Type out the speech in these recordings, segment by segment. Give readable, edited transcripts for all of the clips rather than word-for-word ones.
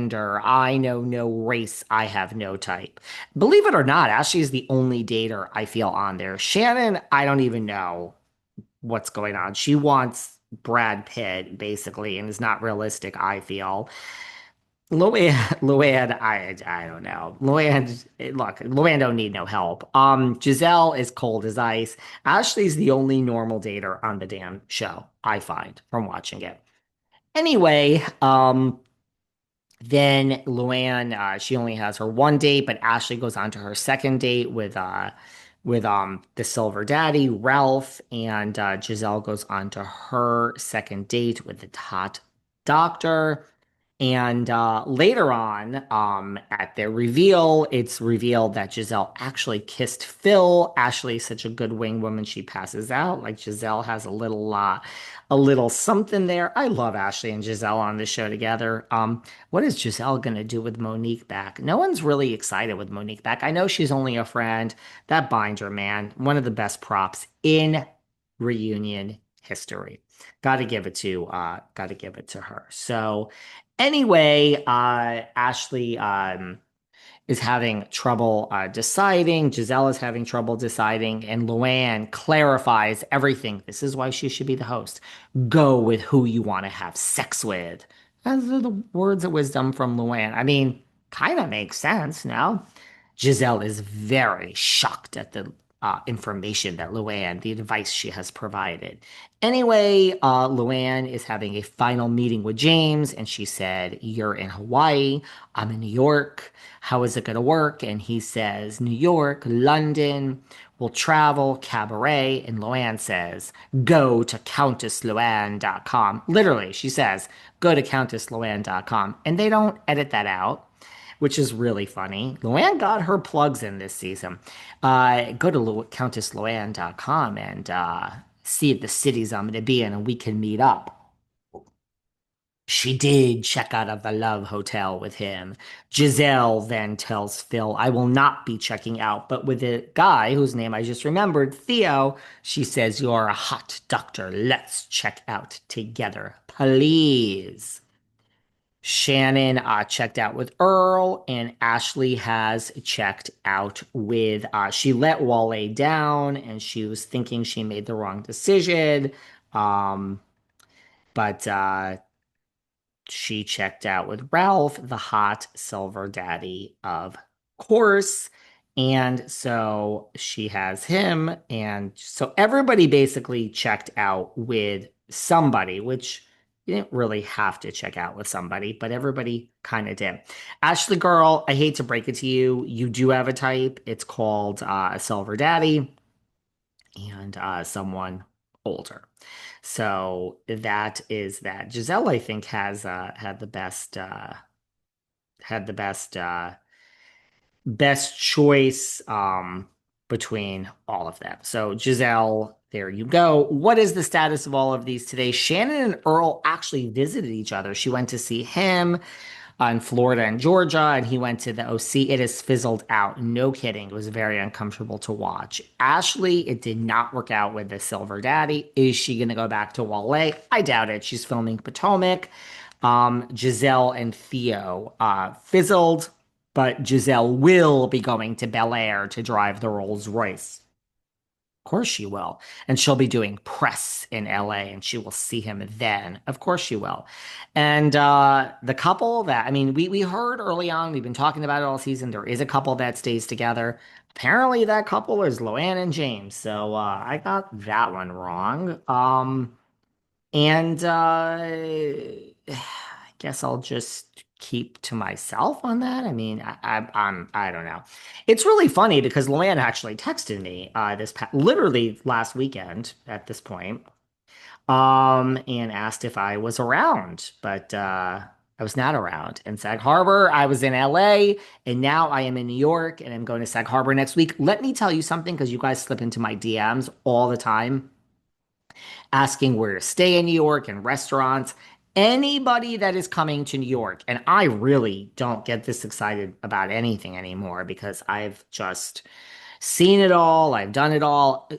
gender. I know no race. I have no type. Believe it or not, Ashley is the only dater I feel on there. Shannon, I don't even know what's going on. She wants Brad Pitt, basically, and is not realistic, I feel. Luann, I don't know. Luann don't need no help. Giselle is cold as ice. Ashley's the only normal dater on the damn show, I find, from watching it. Anyway, then Luann, she only has her one date, but Ashley goes on to her second date with the Silver Daddy, Ralph, and Giselle goes on to her second date with the hot doctor. And later on, at their reveal, it's revealed that Giselle actually kissed Phil. Ashley's such a good wing woman, she passes out. Like Giselle has a little something there. I love Ashley and Giselle on this show together. What is Giselle gonna do with Monique back? No one's really excited with Monique back. I know she's only a friend. That binder, man, one of the best props in reunion history. Got to give it to her. So anyway, Ashley is having trouble deciding. Giselle is having trouble deciding, and Luann clarifies everything. This is why she should be the host. Go with who you want to have sex with. Those are the words of wisdom from Luann. I mean, kind of makes sense now. Giselle is very shocked at the information that Luann, the advice she has provided. Anyway, Luann is having a final meeting with James, and she said, "You're in Hawaii. I'm in New York. How is it going to work?" And he says, "New York, London, we'll travel, cabaret." And Luann says, "Go to countessluann.com." Literally, she says, "Go to countessluann.com." And they don't edit that out, which is really funny. Luann got her plugs in this season. Go to countessluann.com and see the cities I'm going to be in, and we can meet up. She did check out of the Love Hotel with him. Giselle then tells Phil, "I will not be checking out." But with the guy whose name I just remembered, Theo, she says, "You're a hot doctor. Let's check out together, please." Shannon checked out with Earl, and Ashley has checked out with. She let Wale down, and she was thinking she made the wrong decision. Um, but she checked out with Ralph, the hot silver daddy, of course. And so she has him. And so everybody basically checked out with somebody, which you didn't really have to check out with somebody, but everybody kind of did. Ashley Girl, I hate to break it to you. You do have a type. It's called a silver daddy and someone older. So that is that. Giselle, I think, has had the best choice between all of them. So Giselle, there you go. What is the status of all of these today? Shannon and Earl actually visited each other. She went to see him in Florida and Georgia, and he went to the OC. It has fizzled out. No kidding. It was very uncomfortable to watch. Ashley, it did not work out with the Silver Daddy. Is she going to go back to Wale? I doubt it. She's filming Potomac. Giselle and Theo fizzled, but Giselle will be going to Bel Air to drive the Rolls Royce. Of course she will. And she'll be doing press in LA and she will see him then. Of course she will. And the couple that, I mean, we heard early on, we've been talking about it all season, there is a couple that stays together. Apparently that couple is Luann and James. So I got that one wrong. And I guess I'll just keep to myself on that. I mean, I don't know. It's really funny because Luann actually texted me literally last weekend at this point, and asked if I was around, but I was not around in Sag Harbor. I was in LA, and now I am in New York, and I'm going to Sag Harbor next week. Let me tell you something, because you guys slip into my DMs all the time asking where to stay in New York and restaurants. Anybody that is coming to New York, and I really don't get this excited about anything anymore because I've just seen it all, I've done it all.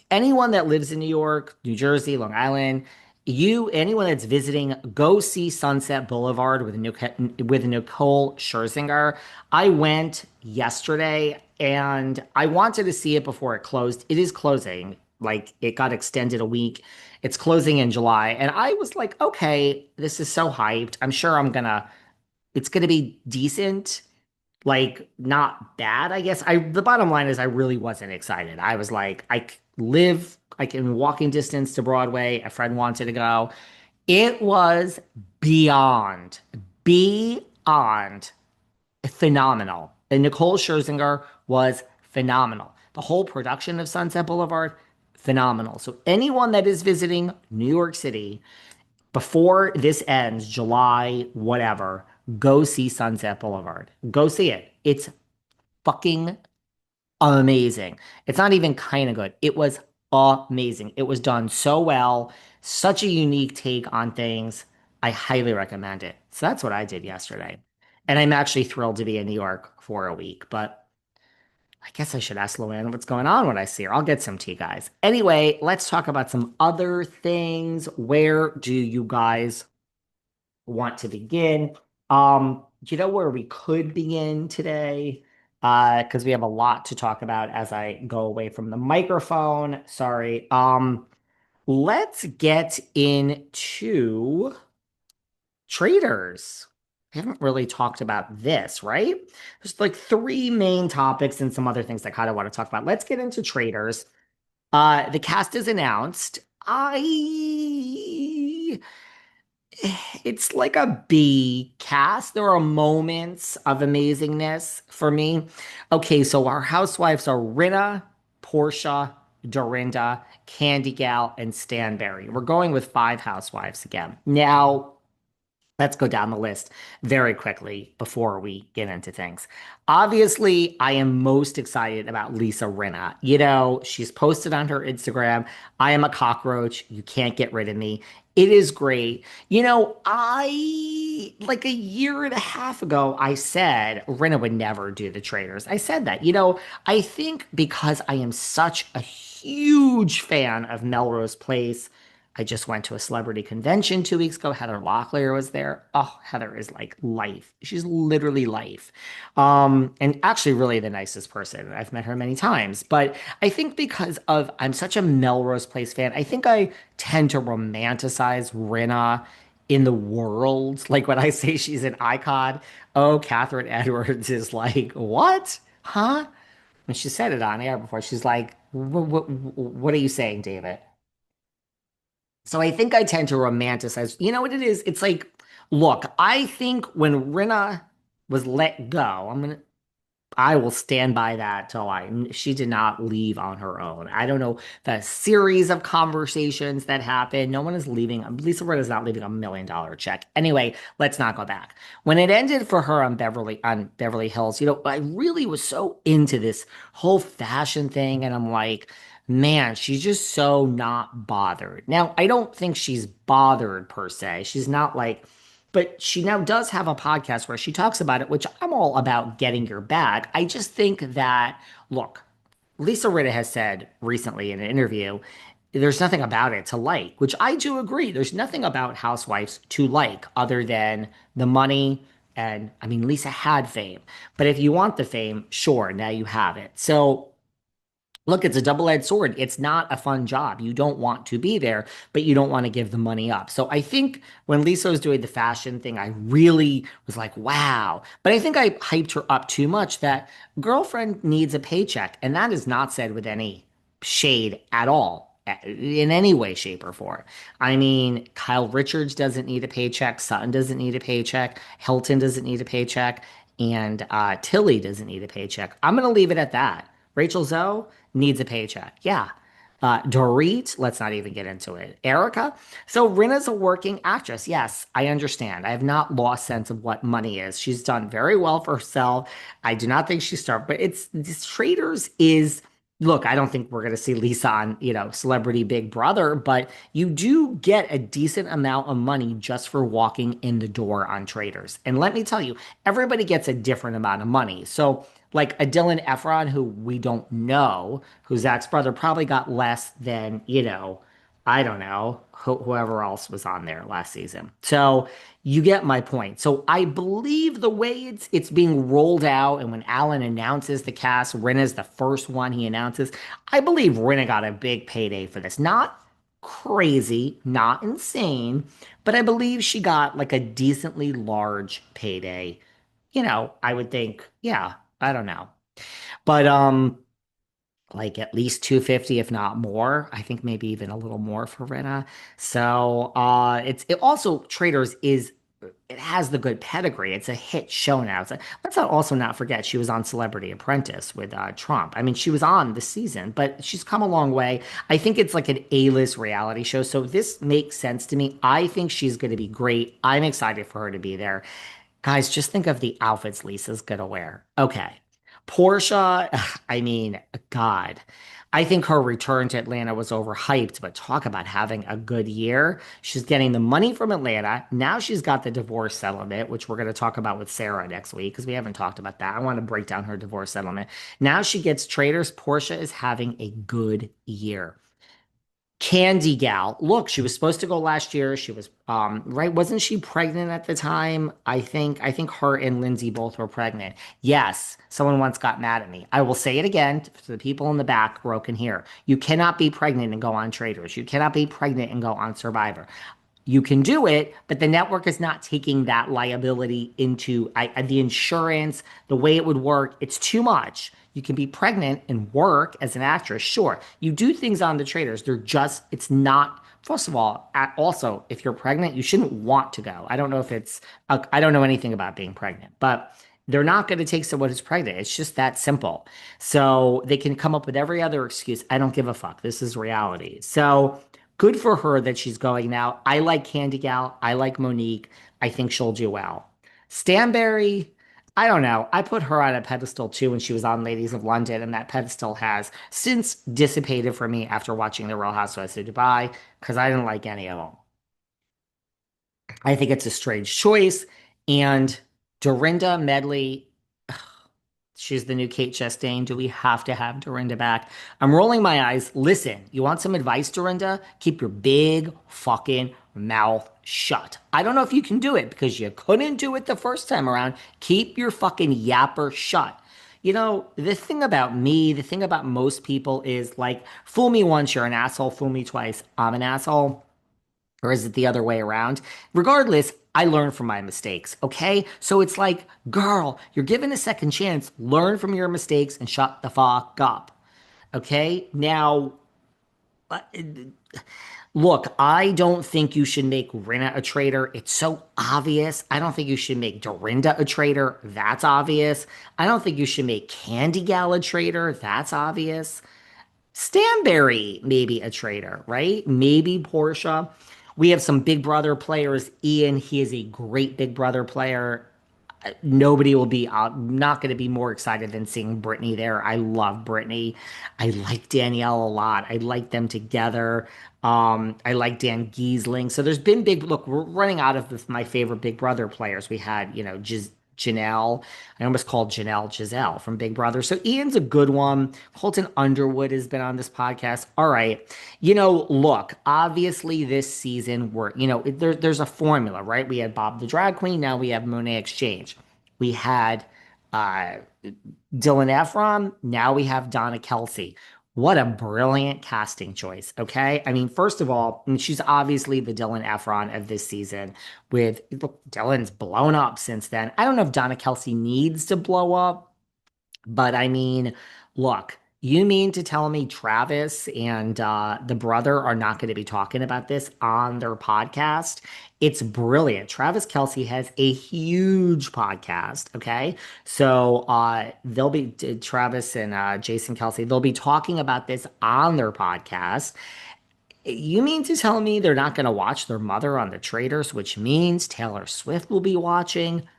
Anyone that lives in New York, New Jersey, Long Island, anyone that's visiting, go see Sunset Boulevard with Nicole Scherzinger. I went yesterday and I wanted to see it before it closed. It is closing. Like it got extended a week. It's closing in July. And I was like, okay, this is so hyped. It's gonna be decent, like not bad, I guess. The bottom line is I really wasn't excited. I was like, live like in walking distance to Broadway. A friend wanted to go. It was beyond, beyond phenomenal. And Nicole Scherzinger was phenomenal. The whole production of Sunset Boulevard, phenomenal. So anyone that is visiting New York City before this ends, July, whatever, go see Sunset Boulevard. Go see it. It's fucking amazing. It's not even kind of good. It was amazing. It was done so well, such a unique take on things. I highly recommend it. So that's what I did yesterday. And I'm actually thrilled to be in New York for a week, but I guess I should ask Luann what's going on when I see her. I'll get some tea, guys. Anyway, let's talk about some other things. Where do you guys want to begin? Do you know where we could begin today? Because we have a lot to talk about as I go away from the microphone. Sorry. Let's get into Traitors. We haven't really talked about this, right? There's like three main topics and some other things I kind of want to talk about. Let's get into Traitors. The cast is announced. It's like a B cast. There are moments of amazingness for me. Okay, so our housewives are Rinna, Porsha, Dorinda, Candy Gal, and Stanbury. We're going with five housewives again. Now, let's go down the list very quickly before we get into things. Obviously, I am most excited about Lisa Rinna. You know, she's posted on her Instagram, I am a cockroach. You can't get rid of me. It is great. You know, like a year and a half ago, I said Rinna would never do the Traitors. I said that. You know, I think because I am such a huge fan of Melrose Place. I just went to a celebrity convention 2 weeks ago. Heather Locklear was there. Oh, Heather is like life. She's literally life. And actually really the nicest person. I've met her many times. But I think because of I'm such a Melrose Place fan, I think I tend to romanticize Rinna in the world. Like when I say she's an icon, oh, Catherine Edwards is like, what? Huh? And she said it on air before. She's like, what are you saying, David? So I think I tend to romanticize. You know what it is? It's like, look, I think when Rinna was let go, I will stand by that till she did not leave on her own. I don't know the series of conversations that happened. No one is leaving. Lisa Rinna is not leaving $1 million check. Anyway, let's not go back. When it ended for her on Beverly Hills, you know, I really was so into this whole fashion thing, and I'm like, man, she's just so not bothered. Now, I don't think she's bothered per se. She's not like but she now does have a podcast where she talks about it, which I'm all about getting your bag. I just think that, look, Lisa Rinna has said recently in an interview, there's nothing about it to like, which I do agree. There's nothing about Housewives to like other than the money. And I mean, Lisa had fame, but if you want the fame, sure, now you have it. So look, it's a double-edged sword. It's not a fun job. You don't want to be there, but you don't want to give the money up. So I think when Lisa was doing the fashion thing, I really was like, wow. But I think I hyped her up too much that girlfriend needs a paycheck. And that is not said with any shade at all, in any way, shape, or form. I mean, Kyle Richards doesn't need a paycheck. Sutton doesn't need a paycheck. Hilton doesn't need a paycheck. And Tilly doesn't need a paycheck. I'm going to leave it at that. Rachel Zoe needs a paycheck. Yeah. Dorit, let's not even get into it. Erika. So Rinna's a working actress. Yes, I understand. I have not lost sense of what money is. She's done very well for herself. I do not think she's starved, but it's this Traitors is look, I don't think we're gonna see Lisa on, you know, Celebrity Big Brother, but you do get a decent amount of money just for walking in the door on Traitors. And let me tell you, everybody gets a different amount of money. So like a Dylan Efron, who we don't know, who's Zach's brother, probably got less than, you know, I don't know, whoever else was on there last season. So you get my point. So I believe the way it's being rolled out, and when Alan announces the cast, Rinna's the first one he announces. I believe Rinna got a big payday for this. Not crazy, not insane, but I believe she got like a decently large payday. I would think, yeah, I don't know. But like at least 250 if not more. I think maybe even a little more for Rinna. So it also Traitors is it has the good pedigree. It's a hit show now. Let's not also not forget she was on Celebrity Apprentice with Trump. I mean, she was on this season, but she's come a long way. I think it's like an A-list reality show. So this makes sense to me. I think she's going to be great. I'm excited for her to be there. Guys, just think of the outfits Lisa's gonna wear. Okay. Porsha, I mean, God. I think her return to Atlanta was overhyped, but talk about having a good year. She's getting the money from Atlanta. Now she's got the divorce settlement, which we're going to talk about with Sarah next week because we haven't talked about that. I want to break down her divorce settlement. Now she gets Traitors. Porsha is having a good year. Candy Gal. Look, she was supposed to go last year. She was right. Wasn't she pregnant at the time? I think her and Lindsay both were pregnant. Yes, someone once got mad at me. I will say it again to the people in the back who can hear. You cannot be pregnant and go on Traitors. You cannot be pregnant and go on Survivor. You can do it, but the network is not taking that liability into the insurance, the way it would work. It's too much. You can be pregnant and work as an actress. Sure, you do things on the Traitors. It's not, first of all, also, if you're pregnant, you shouldn't want to go. I don't know if I don't know anything about being pregnant, but they're not going to take someone who's pregnant. It's just that simple. So they can come up with every other excuse. I don't give a fuck. This is reality. So good for her that she's going now. I like Candy Gal. I like Monique. I think she'll do well. Stanbury, I don't know. I put her on a pedestal too when she was on Ladies of London, and that pedestal has since dissipated for me after watching The Real Housewives of Dubai because I didn't like any of them. I think it's a strange choice. And Dorinda Medley, she's the new Kate Chastain. Do we have to have Dorinda back? I'm rolling my eyes. Listen, you want some advice, Dorinda? Keep your big fucking mouth shut. I don't know if you can do it because you couldn't do it the first time around. Keep your fucking yapper shut. The thing about me, the thing about most people is like, fool me once, you're an asshole. Fool me twice, I'm an asshole. Or is it the other way around? Regardless, I learn from my mistakes, okay? So it's like, girl, you're given a second chance. Learn from your mistakes and shut the fuck up, okay? Now, uh, look, I don't think you should make Rinna a traitor. It's so obvious. I don't think you should make Dorinda a traitor. That's obvious. I don't think you should make Candy Gal a traitor. That's obvious. Stanbury, maybe a traitor, right? Maybe Porsha. We have some Big Brother players. Ian, he is a great Big Brother player. Nobody will be not going to be more excited than seeing Brittany there. I love Brittany. I like Danielle a lot. I like them together. I like Dan Giesling. So there's been look, we're running out of my favorite Big Brother players. We had, Janelle. I almost called Janelle Giselle from Big Brother. So Ian's a good one. Colton Underwood has been on this podcast. All right. Look, obviously this season there's a formula, right? We had Bob the Drag Queen. Now we have Monet Exchange. We had uh, Dylan Efron. Now we have Donna Kelce. What a brilliant casting choice. Okay. I mean, first of all, she's obviously the Dylan Efron of this season. Look, Dylan's blown up since then. I don't know if Donna Kelce needs to blow up, but I mean, look, you mean to tell me Travis and the brother are not going to be talking about this on their podcast? It's brilliant. Travis Kelsey has a huge podcast. Okay. So they'll be Travis and Jason Kelsey, they'll be talking about this on their podcast. You mean to tell me they're not going to watch their mother on the Traitors, which means Taylor Swift will be watching?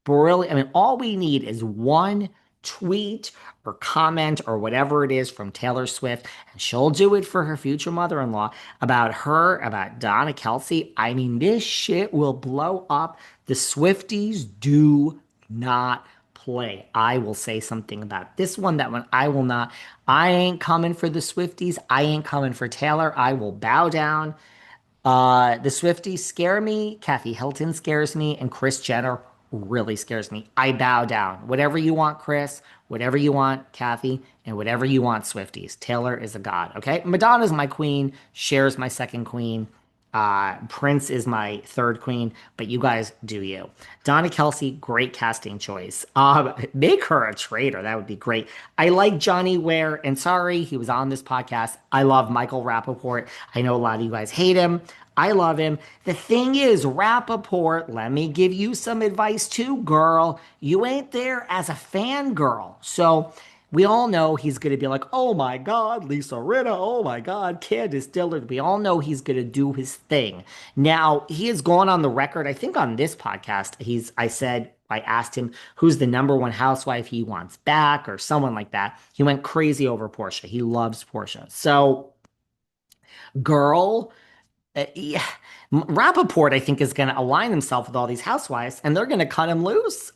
Brilliant. I mean, all we need is one tweet or comment or whatever it is from Taylor Swift, and she'll do it for her future mother-in-law about her, about Donna Kelce. I mean, this shit will blow up. The Swifties do not play. I will say something about this one, that one. I will not. I ain't coming for the Swifties. I ain't coming for Taylor. I will bow down. The Swifties scare me. Kathy Hilton scares me, and Kris Jenner really scares me. I bow down. Whatever you want, Chris. Whatever you want, Kathy, and whatever you want, Swifties. Taylor is a god. Okay, Madonna's my queen. Cher's my second queen. Prince is my third queen, but you guys do you. Donna Kelce, great casting choice. Make her a traitor. That would be great. I like Johnny Ware, and sorry, he was on this podcast. I love Michael Rapaport. I know a lot of you guys hate him. I love him. The thing is, Rapaport, let me give you some advice too, girl. You ain't there as a fangirl. So we all know he's going to be like, oh my God, Lisa Rinna. Oh my God, Candace Dillard. We all know he's going to do his thing. Now, he has gone on the record, I think on this podcast, I asked him who's the number one housewife he wants back or someone like that. He went crazy over Porsha. He loves Porsha. So, girl, yeah, Rappaport, I think, is going to align himself with all these housewives and they're going to cut him loose.